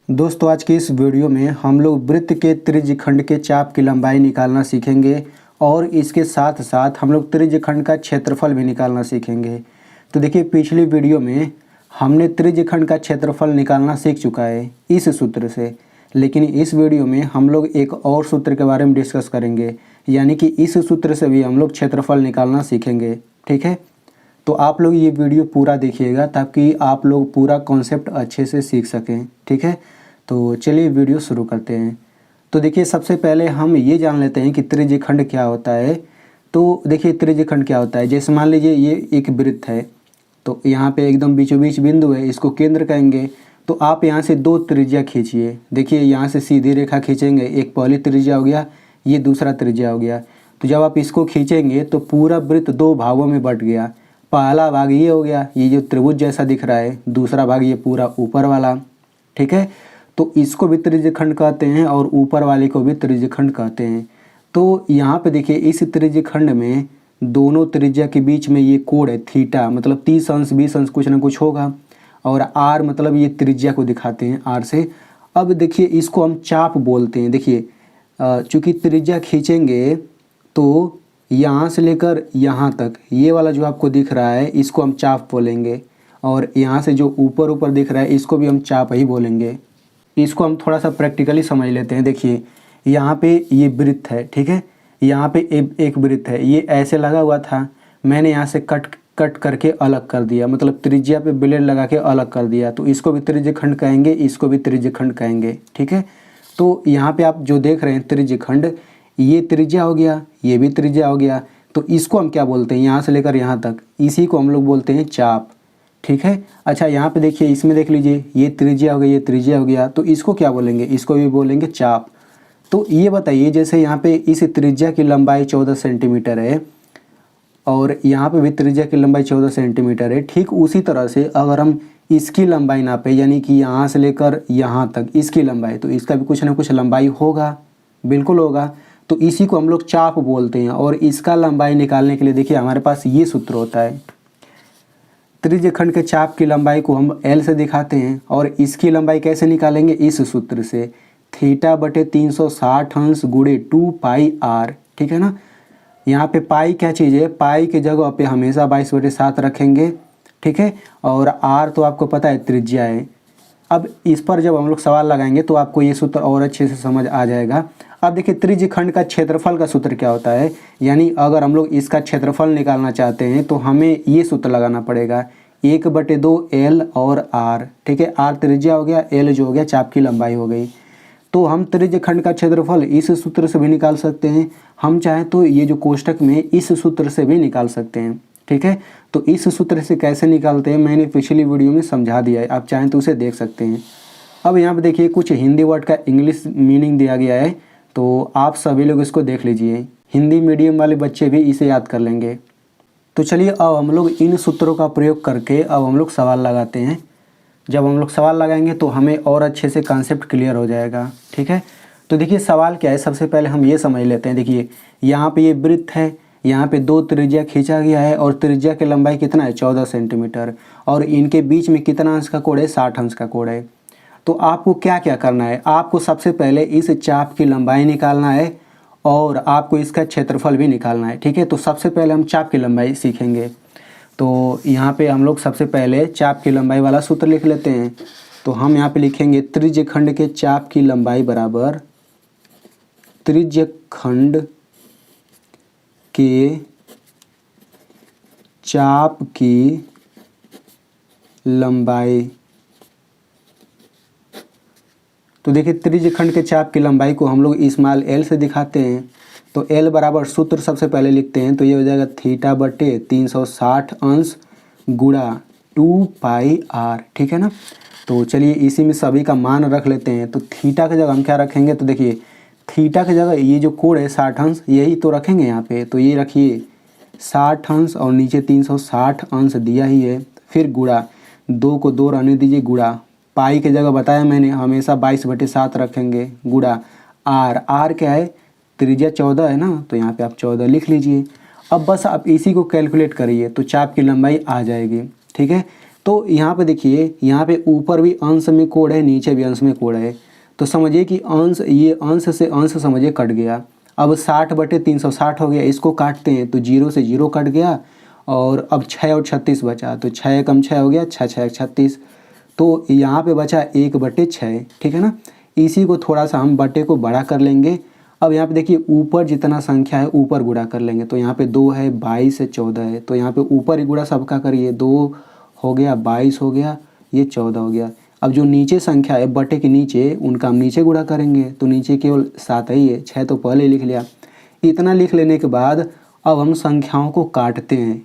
दोस्तों आज की इस वीडियो में हम लोग वृत्त के त्रिज्यखंड के चाप की लंबाई निकालना सीखेंगे और इसके साथ साथ हम लोग त्रिज्यखंड का क्षेत्रफल भी निकालना सीखेंगे। तो देखिए पिछली वीडियो में हमने त्रिज्यखंड का क्षेत्रफल निकालना सीख चुका है इस सूत्र से, लेकिन इस वीडियो में हम लोग एक और सूत्र के बारे में डिस्कस करेंगे, यानी कि इस सूत्र से भी हम लोग क्षेत्रफल निकालना सीखेंगे। ठीक है, तो आप लोग ये वीडियो पूरा देखिएगा ताकि आप लोग पूरा कॉन्सेप्ट अच्छे से सीख सकें। ठीक है, तो चलिए वीडियो शुरू करते हैं। तो देखिए सबसे पहले हम ये जान लेते हैं कि त्रिज्यखंड क्या होता है। तो देखिए त्रिज्यखंड क्या होता है, जैसे मान लीजिए ये एक वृत्त है, तो यहाँ पे एकदम बीचों बीच बिंदु है, इसको केंद्र कहेंगे। तो आप यहाँ से दो त्रिज्या खींचिए। देखिए यहाँ से सीधी रेखा खींचेंगे, एक पहली त्रिज्या हो गया, ये दूसरा त्रिज्या हो गया। तो जब आप इसको खींचेंगे तो पूरा वृत्त दो भागों में बट गया। पहला भाग ये हो गया, ये जो त्रिभुज जैसा दिख रहा है, दूसरा भाग ये पूरा ऊपर वाला। ठीक है, तो इसको भी त्रिज्यखंड कहते हैं और ऊपर वाले को भी त्रिज्यखंड कहते हैं। तो यहाँ पे देखिए इस त्रिज्यखंड में दोनों त्रिज्या के बीच में ये कोण है थीटा, मतलब 30 अंश 20 अंश कुछ ना कुछ होगा, और आर मतलब ये त्रिज्या को दिखाते हैं आर से। अब देखिए इसको हम चाप बोलते हैं। देखिए चूँकि त्रिज्या खींचेंगे तो यहाँ से लेकर यहाँ तक ये वाला जो आपको दिख रहा है इसको हम चाप बोलेंगे, और यहाँ से जो ऊपर ऊपर दिख रहा है इसको भी हम चाप ही बोलेंगे। इसको हम थोड़ा सा प्रैक्टिकली समझ लेते हैं। देखिए यहाँ पे ये वृत्त है, ठीक है, यहाँ पे एक वृत्त है, ये ऐसे लगा हुआ था, मैंने यहाँ से कट करके अलग कर दिया, मतलब त्रिज्या पे ब्लेड लगा के अलग कर दिया, तो इसको भी त्रिज्यखंड कहेंगे, इसको भी त्रिज्यखंड कहेंगे। ठीक है, तो यहाँ पे आप जो देख रहे हैं त्रिज्यखंड, ये त्रिज्या हो गया, ये भी त्रिज्या हो गया, तो इसको हम क्या बोलते हैं, यहाँ से लेकर यहाँ तक, इसी को हम लोग बोलते हैं चाप। ठीक है, अच्छा यहाँ पे देखिए, इसमें देख लीजिए, ये त्रिज्या हो गया, ये त्रिज्या हो गया, तो इसको क्या बोलेंगे, इसको भी बोलेंगे चाप। तो ये बताइए, जैसे यहाँ पे इस त्रिज्या की लंबाई 14 सेंटीमीटर है और यहाँ पे भी त्रिज्या की लंबाई 14 सेंटीमीटर है, ठीक उसी तरह से अगर हम इसकी लंबाई नापे, यानी कि यहाँ से लेकर यहाँ तक इसकी लंबाई, तो इसका भी कुछ ना कुछ लंबाई होगा, बिल्कुल होगा, तो इसी को हम लोग चाप बोलते हैं। और इसका लंबाई निकालने के लिए देखिए हमारे पास ये सूत्र होता है। त्रिज्यखंड के चाप की लंबाई को हम L से दिखाते हैं, और इसकी लंबाई कैसे निकालेंगे, इस सूत्र से, थीटा बटे 360 अंश गुणे 2 पाई आर। ठीक है ना, यहाँ पे पाई क्या चीज़ है, पाई की जगह पे हमेशा 22/7 रखेंगे। ठीक है, और आर तो आपको पता है त्रिज्या है। अब इस पर जब हम लोग सवाल लगाएंगे तो आपको ये सूत्र और अच्छे से समझ आ जाएगा। अब देखिए त्रिज्यखंड का क्षेत्रफल का सूत्र क्या होता है, यानी अगर हम लोग इसका क्षेत्रफल निकालना चाहते हैं तो हमें ये सूत्र लगाना पड़ेगा, 1/2 L और R। ठीक है, R त्रिज्या हो गया, L जो हो गया चाप की लंबाई हो गई। तो हम त्रिज्यखंड का क्षेत्रफल इस सूत्र से भी निकाल सकते हैं, हम चाहें तो ये जो कोष्टक में इस सूत्र से भी निकाल सकते हैं। ठीक है, तो इस सूत्र से कैसे निकालते हैं मैंने पिछली वीडियो में समझा दिया है, आप चाहें तो उसे देख सकते हैं। अब यहाँ पे देखिए कुछ हिंदी वर्ड का इंग्लिश मीनिंग दिया गया है, तो आप सभी लोग इसको देख लीजिए, हिंदी मीडियम वाले बच्चे भी इसे याद कर लेंगे। तो चलिए अब हम लोग इन सूत्रों का प्रयोग करके अब हम लोग सवाल लगाते हैं। जब हम लोग सवाल लगाएंगे तो हमें और अच्छे से कॉन्सेप्ट क्लियर हो जाएगा। ठीक है, तो देखिए सवाल क्या है, सबसे पहले हम ये समझ लेते हैं। देखिए यहाँ पे ये वृत्त है, यहाँ पे दो त्रिज्या खींचा गया है, और त्रिज्या की लंबाई कितना है 14 सेंटीमीटर, और इनके बीच में कितना अंश का कोण है, 60 अंश का कोण है। तो आपको क्या क्या करना है, आपको सबसे पहले इस चाप की लंबाई निकालना है और आपको इसका क्षेत्रफल भी निकालना है। ठीक है, तो सबसे पहले हम चाप की लंबाई सीखेंगे। तो यहाँ पे हम लोग सबसे पहले चाप की लंबाई वाला सूत्र लिख लेते हैं। तो हम यहाँ पे लिखेंगे त्रिज्यखंड के चाप की लंबाई बराबर त्रिज्यखंड के चाप की लंबाई। तो देखिए त्रिज्यखंड के चाप की लंबाई को हम लोग स्मॉल L से दिखाते हैं। तो L बराबर सूत्र सबसे पहले लिखते हैं, तो ये हो जाएगा थीटा बटे 360 अंश गुणा 2 पाई आर। ठीक है ना, तो चलिए इसी में सभी का मान रख लेते हैं। तो थीटा की जगह हम क्या रखेंगे, तो देखिए थीटा की जगह ये जो कोण है 60 अंश, यही तो रखेंगे यहाँ पे, तो ये रखिए 60 अंश और नीचे 360 अंश दिया ही है, फिर गुणा 2 को 2 रहने दीजिए, गुणा पाई की जगह बताया मैंने हमेशा 22/7 रखेंगे, गुणा आर क्या है, त्रिज्या 14 है ना, तो यहाँ पे आप 14 लिख लीजिए। अब बस आप इसी को कैलकुलेट करिए तो चाप की लंबाई आ जाएगी। ठीक है, तो यहाँ पे देखिए, यहाँ पे ऊपर भी अंश में कोड है, नीचे भी अंश में कोड है। तो समझिए कि अंश, ये अंश से अंश समझिए कट गया। अब 60/360 हो गया, इसको काटते हैं तो 0 से 0 कट गया, और अब 6 और 36 बचा, तो 6 कम 6 हो गया, 6 6 36, तो यहाँ पे बचा 1/6, ठीक है ना। इसी को थोड़ा सा हम बटे को बड़ा कर लेंगे। अब यहाँ पे देखिए ऊपर जितना संख्या है ऊपर गुणा कर लेंगे, तो यहाँ पे 2 है, 22 है, 14 है, तो यहाँ पे ऊपर ही गुणा सबका करिए, 2 हो गया, 22 हो गया, ये 14 हो गया। अब जो नीचे संख्या है बटे के नीचे, उनका हम नीचे गुणा करेंगे, तो नीचे केवल 7 ही है, 6 तो पहले लिख लिया। इतना लिख लेने के बाद अब हम संख्याओं को काटते हैं,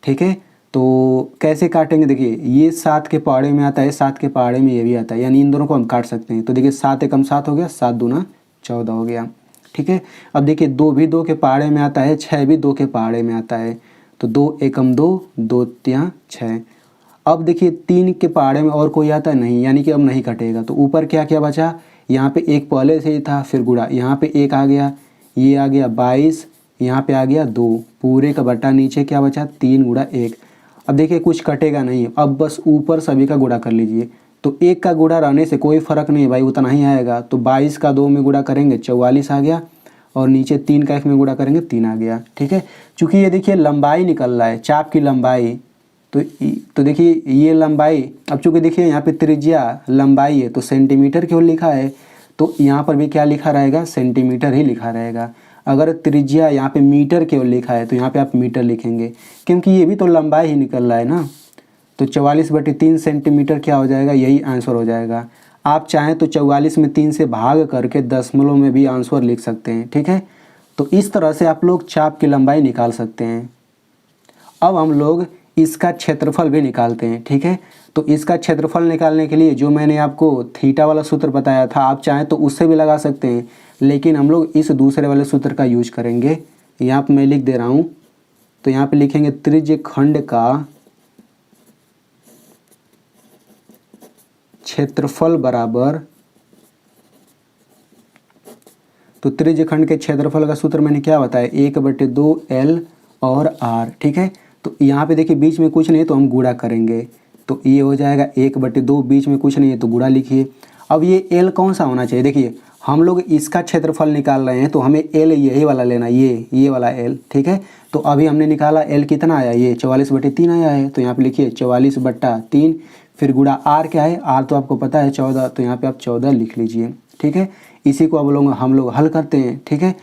ठीक है। तो कैसे काटेंगे, देखिए ये 7 के पहाड़े में आता है, 7 के पहाड़े में ये भी आता है, यानी इन दोनों को हम काट सकते हैं। तो देखिए 7 एकम 7 हो गया, 7 दूना 14 हो गया, ठीक है। अब देखिए 2 भी 2 के पहाड़े में आता है, 6 भी 2 के पहाड़े में आता है, तो 2 एकम 2, 2 तिया 6। अब देखिए 3 के पहाड़े में और कोई आता है नहीं, यानी कि अब नहीं कटेगा। तो ऊपर क्या क्या बचा, यहाँ पे 1 पहले से ही था, फिर गुणा, यहाँ पे 1 आ गया, ये आ गया 22, यहाँ पे आ गया 2, पूरे का बटा नीचे क्या बचा, 3 गुणा 1। अब देखिए कुछ कटेगा नहीं, अब बस ऊपर सभी का गुणा कर लीजिए। तो 1 का गुणा रहने से कोई फ़र्क नहीं है भाई, उतना ही आएगा। तो 22 का 2 में गुणा करेंगे 44 आ गया, और नीचे 3 का 1 में गुणा करेंगे 3 आ गया, ठीक है। चूँकि ये देखिए लंबाई निकल रहा है, चाप की लंबाई, तो देखिए ये लंबाई, अब चूँकि देखिए यहाँ पे त्रिज्या लंबाई है तो सेंटीमीटर क्यों लिखा है, तो यहाँ पर भी क्या लिखा रहेगा, सेंटीमीटर ही लिखा रहेगा। अगर त्रिज्या यहाँ पे मीटर केवल लिखा है तो यहाँ पे आप मीटर लिखेंगे, क्योंकि ये भी तो लंबाई ही निकल रहा है ना। तो 44/3 सेंटीमीटर क्या हो जाएगा, यही आंसर हो जाएगा। आप चाहें तो 44 में 3 से भाग करके दशमलव में भी आंसर लिख सकते हैं, ठीक है। तो इस तरह से आप लोग चाप की लंबाई निकाल सकते हैं। अब हम लोग इसका क्षेत्रफल भी निकालते हैं, ठीक है। तो इसका क्षेत्रफल निकालने के लिए जो मैंने आपको थीटा वाला सूत्र बताया था, आप चाहें तो उससे भी लगा सकते हैं, लेकिन हम लोग इस दूसरे वाले सूत्र का यूज करेंगे। यहाँ पे मैं लिख दे रहा हूँ, तो यहाँ पे लिखेंगे त्रिज्यखंड का क्षेत्रफल बराबर, तो त्रिज्यखंड के क्षेत्रफल का सूत्र मैंने क्या बताया, 1/2 L और R, ठीक है। तो यहाँ पे देखिए बीच में कुछ नहीं है तो हम गुणा करेंगे, तो ये हो जाएगा 1/2, बीच में कुछ नहीं है तो गुणा लिखिए। अब ये L कौन सा होना चाहिए, देखिए हम लोग इसका क्षेत्रफल निकाल रहे हैं तो हमें L यही वाला लेना, ये वाला L, ठीक है। तो अभी हमने निकाला L कितना आया, ये 44/3 आया है, तो यहाँ पे लिखिए 44/3, फिर गुणा R क्या है, R तो आपको पता है 14, तो यहाँ पे आप 14 लिख लीजिए, ठीक है। इसी को अब हम लोग हल करते हैं, ठीक है।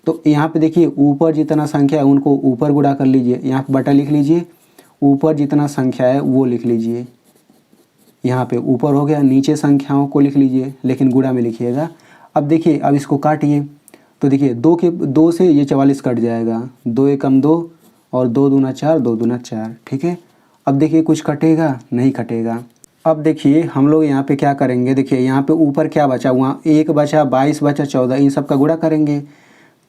तो यहाँ पे देखिए ऊपर जितना संख्या है उनको ऊपर गुणा कर लीजिए, यहाँ पे बटा लिख लीजिए, ऊपर जितना संख्या है वो लिख लीजिए, यहाँ पे ऊपर हो गया, नीचे संख्याओं को लिख लीजिए, लेकिन गुणा में लिखिएगा। अब देखिए अब इसको काटिए, तो देखिए 2 से ये 44 कट जाएगा, 2 एकम 2 और 2 दूना 4, 2 दूना 4, ठीक है। अब देखिए कुछ कटेगा, नहीं कटेगा। अब देखिए हम लोग यहाँ पे क्या करेंगे, देखिए यहाँ पे ऊपर क्या बचा, वहाँ 1 बचा, 22 बचा, 14, इन सब का गुणा करेंगे।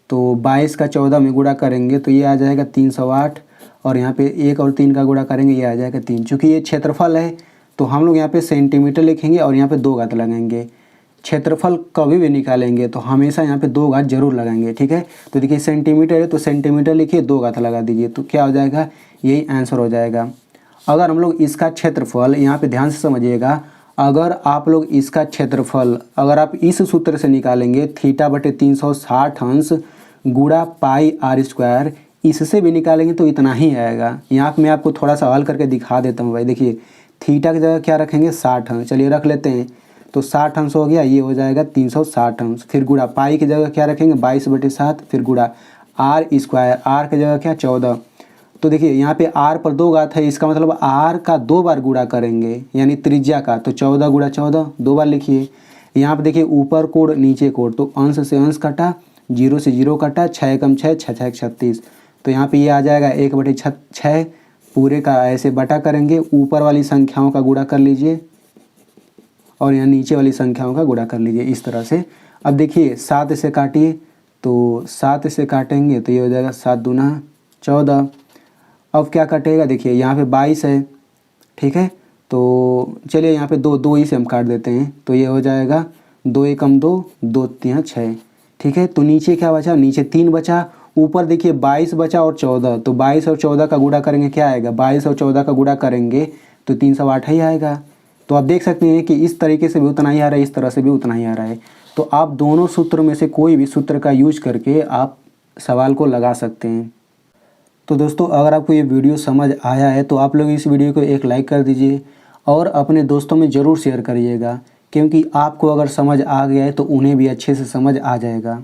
तो 22 का 14 में गुणा करेंगे तो ये आ जाएगा 308, और यहाँ पे 1 और 3 का गुणा करेंगे, ये आ जाएगा 3। चूँकि ये क्षेत्रफल है तो हम लोग यहाँ पे सेंटीमीटर लिखेंगे और यहाँ पे 2 घात लगाएंगे। क्षेत्रफल कभी भी निकालेंगे तो हमेशा यहाँ पे 2 घात जरूर लगाएंगे, ठीक है। तो देखिए सेंटीमीटर है तो सेंटीमीटर लिखिए, 2 घात लगा दीजिए, तो क्या हो जाएगा, यही आंसर हो जाएगा। अगर हम लोग इसका क्षेत्रफल, यहाँ पे ध्यान से समझिएगा, अगर आप लोग इसका क्षेत्रफल अगर आप इस सूत्र से निकालेंगे, θ/360 अंश गुणा पाई r², इससे भी निकालेंगे तो इतना ही आएगा। यहाँ पे मैं आपको थोड़ा सा हल करके दिखा देता हूँ भाई। देखिए थीटा की जगह क्या रखेंगे, 60 अंश, चलिए रख लेते हैं। तो 60 अंश हो गया, ये हो जाएगा 360 अंश। फिर गुणा पाई की जगह क्या रखेंगे, 22/7, फिर गुणा r², r की जगह क्या 14। तो देखिए यहाँ पे r पर 2 घात है, इसका मतलब r का 2 बार गुणा करेंगे, यानी त्रिज्या का, तो 14 गुणा 14 2 बार लिखिए। यहाँ पे देखिए ऊपर कोड नीचे कोड, तो अंश से अंश कटा, 0 से 0 कटा, 6 एकम 6, 6 6 36, तो यहाँ पे ये आ जाएगा 1/6, पूरे का ऐसे बटा करेंगे, ऊपर वाली संख्याओं का गुणा कर लीजिए और यहाँ नीचे वाली संख्याओं का गुणा कर लीजिए, इस तरह से। अब देखिए 7 से काटिए, तो 7 से काटेंगे तो ये हो जाएगा 7 दूना 14। अब क्या कटेगा, देखिए यहाँ पे 22 है, ठीक है। तो चलिए यहाँ पे 2 ही से हम काट देते हैं, तो ये हो जाएगा 2 एकम 2, 2 तिया 6, ठीक है। तो नीचे क्या बचा, नीचे 3 बचा, ऊपर देखिए 22 बचा और 14, तो 22 और 14 का गुणा करेंगे क्या आएगा, 22 और 14 का गुणा करेंगे तो 308 ही आएगा। तो आप देख सकते हैं कि इस तरीके से भी उतना ही आ रहा है, इस तरह से भी उतना ही आ रहा है। तो आप दोनों सूत्र में से कोई भी सूत्र का यूज करके आप सवाल को लगा सकते हैं। तो दोस्तों, अगर आपको ये वीडियो समझ आया है तो आप लोग इस वीडियो को एक लाइक कर दीजिए और अपने दोस्तों में ज़रूर शेयर करिएगा, क्योंकि आपको अगर समझ आ गया है तो उन्हें भी अच्छे से समझ आ जाएगा।